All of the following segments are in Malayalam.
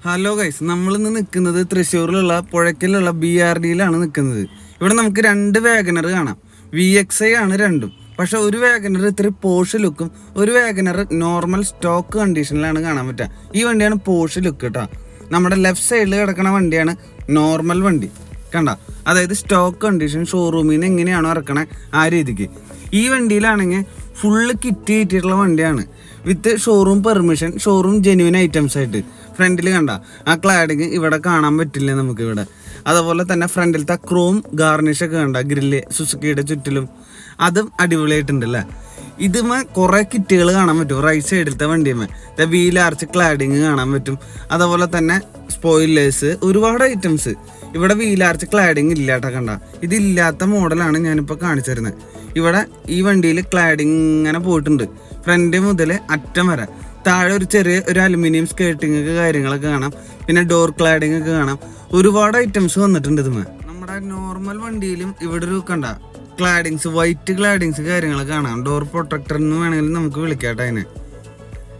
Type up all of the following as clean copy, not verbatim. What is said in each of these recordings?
ഹലോ ഗൈസ്, നമ്മളിന്ന് നിൽക്കുന്നത് തൃശ്ശൂരിലുള്ള പുഴയ്ക്കലുള്ള BRDയിലാണ് നിൽക്കുന്നത്. ഇവിടെ നമുക്ക് രണ്ട് വാഗനർ കാണാം. VXI ആണ് രണ്ടും. പക്ഷെ ഒരു വാഗനർ ഇത്തിരി പോഷ് ലുക്കും ഒരു വാഗനർ നോർമൽ സ്റ്റോക്ക് കണ്ടീഷനിലാണ് കാണാൻ പറ്റുക. ഈ വണ്ടിയാണ് പോഷ് ലുക്ക് കേട്ടോ. നമ്മുടെ ലെഫ്റ്റ് സൈഡിൽ കിടക്കുന്ന വണ്ടിയാണ് നോർമൽ വണ്ടി കണ്ട, അതായത് സ്റ്റോക്ക് കണ്ടീഷൻ ഷോറൂമിൽ നിന്ന് എങ്ങനെയാണോ ഇറക്കണേ ആ രീതിക്ക്. ഈ വണ്ടിയിലാണെങ്കിൽ ഫുള്ള് കിറ്റ് കിട്ടിയിട്ടുള്ള വണ്ടിയാണ് with showroom permission, showroom genuine items ആയിട്ട്. ഫ്രണ്ടിൽ കണ്ട ആ ക്ലാഡിങ് ഇവിടെ കാണാൻ പറ്റില്ല നമുക്ക് ഇവിടെ. അതുപോലെ തന്നെ ഫ്രണ്ടിലത്തെ ക്രോം ഗാർണിഷൊക്കെ കണ്ട ഗ്രില്ല് സുസുക്കിയുടെ ചുറ്റിലും അതും അടിപൊളിയായിട്ടുണ്ടല്ലേ. ഇതുമേ കുറേ കിറ്റുകൾ കാണാൻ പറ്റും. റൈറ്റ് സൈഡിലത്തെ വണ്ടിയുമേ വീൽ ആർച്ച് ക്ലാഡിങ് കാണാൻ പറ്റും. അതുപോലെ തന്നെ സ്പോയിലേഴ്സ്, ഒരുപാട് ഐറ്റംസ്. ഇവിടെ വീൽ ആർച്ച് ക്ലാഡിങ് ഇല്ല കേട്ടോ. കണ്ട, ഇതില്ലാത്ത മോഡലാണ് ഞാനിപ്പോൾ കാണിച്ചു തരുന്നത്. ഇവിടെ ഈ വണ്ടിയിൽ ക്ലാഡിങ് ഇങ്ങനെ പോയിട്ടുണ്ട് ഫ്രണ്ട് മുതൽ അറ്റം വരെ. താഴെ ഒരു അലുമിനിയം സ്കേർട്ടിങ് കാര്യങ്ങളൊക്കെ കാണാം. പിന്നെ ഡോർ ക്ലാഡിങ് ഒക്കെ കാണാം. ഒരുപാട് ഐറ്റംസ് വന്നിട്ടുണ്ട് ഇതുമേ. നമ്മുടെ നോർമൽ വണ്ടിയിലും ഇവിടെ ഒരു കണ്ട ക്ലാഡിങ്സ്, വൈറ്റ് ക്ലാഡിങ്സ് കാര്യങ്ങളൊക്കെ കാണാം. ഡോർ പ്രൊട്ടക്ടർ എന്ന് വേണമെങ്കിൽ നമുക്ക് വിളിക്കാട്ടെ അതിനെ.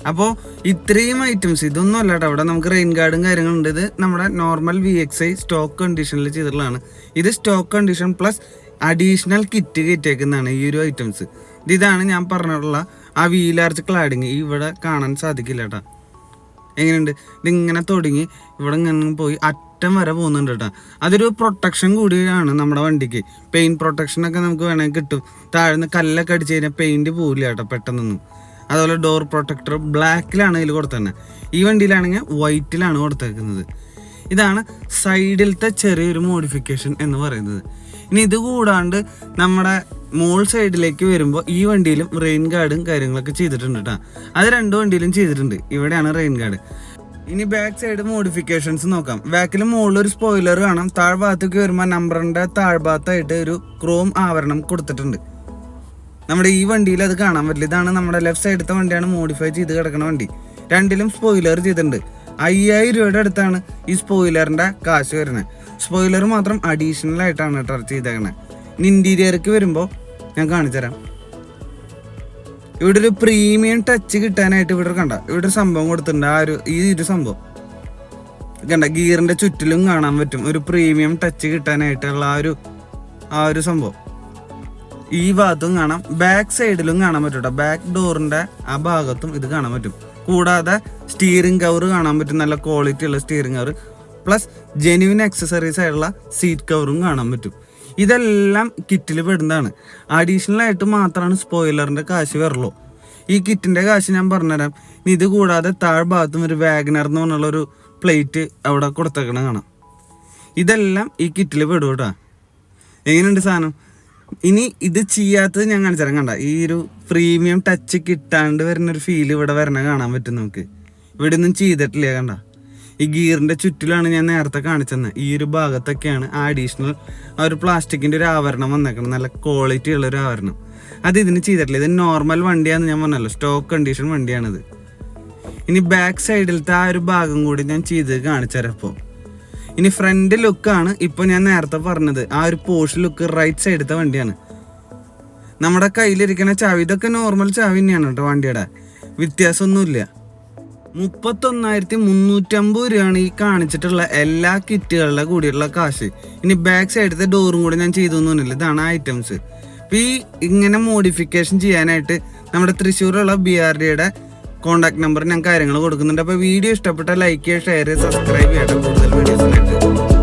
അപ്പോൾ ഇത്രയും ഐറ്റംസ്, ഇതൊന്നും അല്ല കേട്ടോ. അവിടെ നമുക്ക് റെയിൻ ഗാർഡും കാര്യങ്ങളുണ്ട്. ഇത് നമ്മുടെ നോർമൽ VXI സ്റ്റോക്ക് കണ്ടീഷനിൽ ചെയ്തിട്ടുള്ളതാണ്. ഇത് stock condition plus additional kit കയറ്റിയേക്കുന്നതാണ് ഈ ഒരു ഐറ്റംസ്. ഇതാണ് ഞാൻ പറഞ്ഞിട്ടുള്ള ആ വീൽ ആർച്ച് ക്ലാഡിങ്. ഇവിടെ കാണാൻ സാധിക്കില്ല കേട്ടോ. എങ്ങനെയുണ്ട് ഇതിങ്ങനെ തുടങ്ങി ഇവിടെ ഇങ്ങനെ പോയി അറ്റം വരെ പോകുന്നുണ്ട് കേട്ടോ. അതൊരു പ്രൊട്ടക്ഷൻ കൂടിയാണ് നമ്മുടെ വണ്ടിക്ക്. പെയിൻറ്റ് പ്രൊട്ടക്ഷനൊക്കെ നമുക്ക് വേണമെങ്കിൽ കിട്ടും. താഴ്ന്ന് കല്ലൊക്കെ അടിച്ച് കഴിഞ്ഞാൽ പെയിൻറ്റ് പോവില്ല കേട്ടോ പെട്ടെന്നൊന്നും. അതുപോലെ ഡോർ പ്രൊട്ടക്ടർ ബ്ലാക്കിലാണ് ഇതിൽ കൊടുത്തത്. ഈ വണ്ടിയിലാണെങ്കിൽ വൈറ്റിലാണ് കൊടുത്തേക്കുന്നത്. ഇതാണ് സൈഡിലത്തെ ചെറിയൊരു മോഡിഫിക്കേഷൻ എന്ന് പറയുന്നത്. ഇനി ഇത് കൂടാണ്ട് നമ്മുടെ മോൾ സൈഡിലേക്ക് വരുമ്പോൾ ഈ വണ്ടിയിലും റെയിൻ ഗാർഡും കാര്യങ്ങളൊക്കെ ചെയ്തിട്ടുണ്ട് കേട്ടോ. അത് രണ്ട് വണ്ടിയിലും ചെയ്തിട്ടുണ്ട്. ഇവിടെയാണ് റെയിൻ ഗാർഡ്. ഇനി ബാക്ക് സൈഡ് മോഡിഫിക്കേഷൻസ് നോക്കാം. ബാക്കിൽ മുകളിൽ ഒരു സ്പോയിലർ കാണാം. താഴ്ഭാഗത്തേക്ക് വരുമ്പോൾ നമ്പറിൻ്റെ താഴ്ഭാഗത്തായിട്ട് ഒരു ക്രോം ആവരണം കൊടുത്തിട്ടുണ്ട്. നമ്മുടെ ഈ വണ്ടിയിൽ അത് കാണാൻ പറ്റില്ല. ഇതാണ് നമ്മുടെ ലെഫ്റ്റ് സൈഡത്തെ വണ്ടിയാണ് മോഡിഫൈ ചെയ്ത് കിടക്കുന്ന വണ്ടി. രണ്ടിലും സ്പോയിലർ ചെയ്തിട്ടുണ്ട്. 5000 രൂപയുടെ അടുത്താണ് ഈ സ്പോയിലറിൻ്റെ കാശ് വരുന്നത്. സ്പോയിലർ മാത്രം അഡീഷണൽ ആയിട്ടാണ് കേട്ടോ ചെയ്തേക്കണേ. ഇനി ഇൻറ്റീരിയർക്ക് വരുമ്പോൾ ഞാൻ കാണിച്ചു തരാം. ഇവിടെ ഒരു പ്രീമിയം ടച്ച് കിട്ടാനായിട്ട് ഇവിടെ കണ്ട ഇവിടെ ഒരു സംഭവം കൊടുത്തിട്ടുണ്ട്. ഈ ഒരു സംഭവം കണ്ട ഗിയറിൻ്റെ ചുറ്റിലും കാണാൻ പറ്റും. ഒരു പ്രീമിയം ടച്ച് കിട്ടാനായിട്ടുള്ള ആ ഒരു സംഭവം ഈ ഭാഗത്തും കാണാം. ബാക്ക് സൈഡിലും കാണാൻ പറ്റും കേട്ടോ. ബാക്ക് ഡോറിൻ്റെ ആ ഭാഗത്തും ഇത് കാണാൻ പറ്റും. കൂടാതെ സ്റ്റിയറിംഗ് കവർ കാണാൻ പറ്റും. നല്ല ക്വാളിറ്റി ഉള്ള steering cover plus genuine accessories ആയിട്ടുള്ള സീറ്റ് കവറും കാണാൻ പറ്റും. ഇതെല്ലാം കിറ്റിൽ പെടുന്നതാണ്. അഡീഷണൽ ആയിട്ട് മാത്രമാണ് സ്പോയിലറിൻ്റെ കാശ് വരുള്ളൂ. ഈ കിറ്റിൻ്റെ കാശ് ഞാൻ പറഞ്ഞുതരാം. ഇനി ഇത് കൂടാതെ താഴ്ഭാഗത്തും ഒരു വാഗ്നർ എന്ന് പറഞ്ഞുള്ളൊരു പ്ലേറ്റ് അവിടെ കൊടുത്തേക്കണ കാണാം. ഇതെല്ലാം ഈ കിറ്റിൽ പെടും കേട്ടോ. എങ്ങനെയുണ്ട് സാധനം? ഇനി ഇത് ചെയ്യാത്തത് ഞാൻ കാണിച്ചു തരാം. കണ്ട ഈ ഒരു പ്രീമിയം ടച്ച് കിട്ടാണ്ട് വരുന്നൊരു ഫീൽ ഇവിടെ വരണ കാണാൻ പറ്റും നമുക്ക്. ഇവിടെ ഒന്നും ചെയ്തിട്ടില്ല. കണ്ട ഈ ഗിയറിൻ്റെ ചുറ്റിലാണ് ഞാൻ നേരത്തെ കാണിച്ചത്. ഈ ഒരു ഭാഗത്തൊക്കെയാണ് അഡീഷണൽ ആ ഒരു പ്ലാസ്റ്റിക്കിൻ്റെ ഒരു ആവരണം വന്നേക്കണം. നല്ല ക്വാളിറ്റി ഉള്ളൊരു ആവരണം. അത് ഇതിന് ചെയ്തിട്ടില്ല. ഇത് നോർമൽ വണ്ടിയാണെന്ന് ഞാൻ പറഞ്ഞല്ലോ, സ്റ്റോക്ക് കണ്ടീഷൻ വണ്ടിയാണിത്. ഇനി ബാക്ക് സൈഡിലത്തെ ആ ഒരു ഭാഗം കൂടി ഞാൻ ചെയ്ത് കാണിച്ചു തരാം. അപ്പോൾ ഇനി ഫ്രണ്ട് ലുക്കാണ് ഇപ്പോൾ ഞാൻ നേരത്തെ പറഞ്ഞത്. ആ ഒരു പോഷ് ലുക്ക് റൈറ്റ് സൈഡത്തെ വണ്ടിയാണ്. നമ്മുടെ കയ്യിലിരിക്കുന്ന ചാവി ഇതൊക്കെ നോർമൽ ചാവി തന്നെയാണ് കേട്ടോ. വണ്ടിയുടെ വ്യത്യാസമൊന്നുമില്ല. 31,350 രൂപയാണ് ഈ കാണിച്ചിട്ടുള്ള എല്ലാ കിറ്റുകളുടെ കൂടിയുള്ള കാശ്. ഇനി ബാക്ക് സൈഡത്തെ ഡോറും കൂടി ഞാൻ ചെയ്തു തോന്നുന്നില്ല. ഇതാണ് ഐറ്റംസ്. അപ്പോൾ ഈ ഇങ്ങനെ മോഡിഫിക്കേഷൻ ചെയ്യാനായിട്ട് നമ്മുടെ തൃശ്ശൂരുള്ള BRDയുടെ കോൺടാക്ട് നമ്പർ ഞാൻ കാര്യങ്ങൾ കൊടുക്കുന്നുണ്ട്. അപ്പോൾ വീഡിയോ ഇഷ്ടപ്പെട്ടാൽ ലൈക്ക് ചെയ്യുക, ഷെയർ ചെയ്യുക, സബ്സ്ക്രൈബ് ചെയ്യട്ടെ കൂടുതൽ വീഡിയോസിനായിട്ട്.